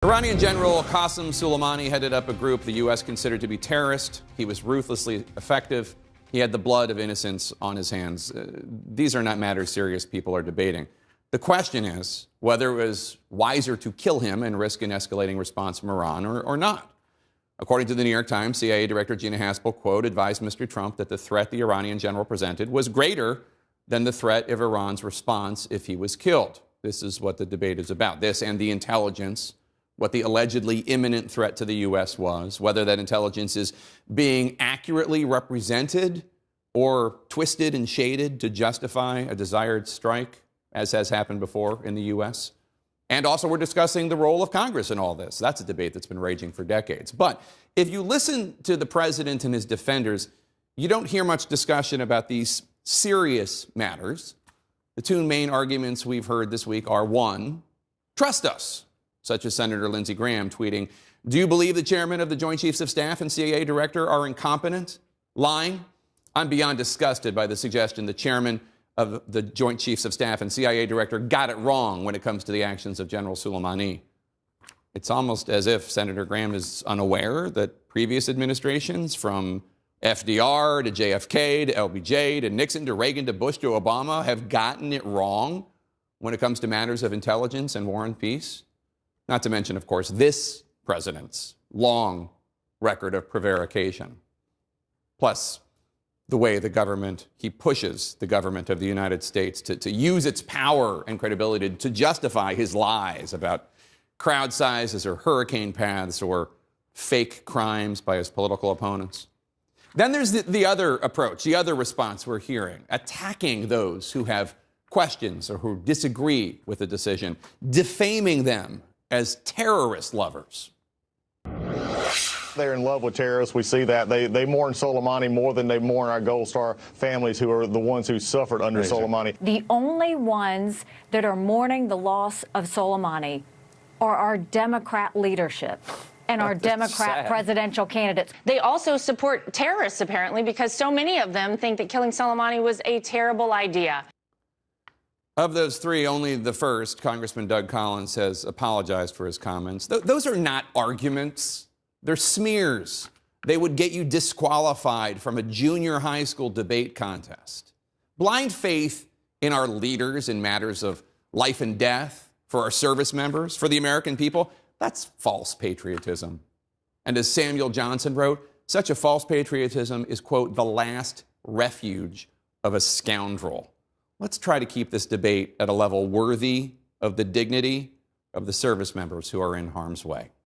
Iranian General Qasem Soleimani headed up a group the U.S. considered to be terrorist. He was ruthlessly effective. He had the blood of innocents on his hands. These are not matters serious people are debating. The question is whether it was wiser to kill him and risk an escalating response from Iran or not. According to the New York Times, CIA Director Gina Haspel, quote, advised Mr. Trump that the threat the Iranian general presented was greater than the threat of Iran's response if he was killed. This is what the debate is about. This and the intelligence, what the allegedly imminent threat to the U.S. was, whether that intelligence is being accurately represented or twisted and shaded to justify a desired strike, as has happened before in the U.S. And also we're discussing the role of Congress in all this. That's a debate that's been raging for decades. But if you listen to the president and his defenders, you don't hear much discussion about these serious matters. The two main arguments we've heard this week are, one, trust us, such as Senator Lindsey Graham tweeting, do you believe the chairman of the Joint Chiefs of Staff and CIA director are incompetent, lying? I'm beyond disgusted by the suggestion the chairman of the Joint Chiefs of Staff and CIA director got it wrong when it comes to the actions of General Soleimani. It's almost as if Senator Graham is unaware that previous administrations, from FDR to JFK to LBJ to Nixon to Reagan to Bush to Obama, have gotten it wrong when it comes to matters of intelligence and war and peace. Not to mention, of course, this president's long record of prevarication. Plus, the way he pushes the government of the United States to use its power and credibility to justify his lies about crowd sizes or hurricane paths or fake crimes by his political opponents. Then there's the other approach, the other response we're hearing, attacking those who have questions or who disagree with the decision, defaming them as terrorist lovers. They're in love with terrorists. We see that. They mourn Soleimani more than they mourn our Gold Star families, who are the ones who suffered under Soleimani. The only ones that are mourning the loss of Soleimani are our Democrat leadership and our Democrat presidential candidates. They also support terrorists, apparently, because so many of them think that killing Soleimani was a terrible idea. Of those three, only the first, Congressman Doug Collins, has apologized for his comments. Those are not arguments. They're smears. They would get you disqualified from a junior high school debate contest. Blind faith in our leaders in matters of life and death, for our service members, for the American people, that's false patriotism. And as Samuel Johnson wrote, such a false patriotism is, quote, the last refuge of a scoundrel. Let's try to keep this debate at a level worthy of the dignity of the service members who are in harm's way.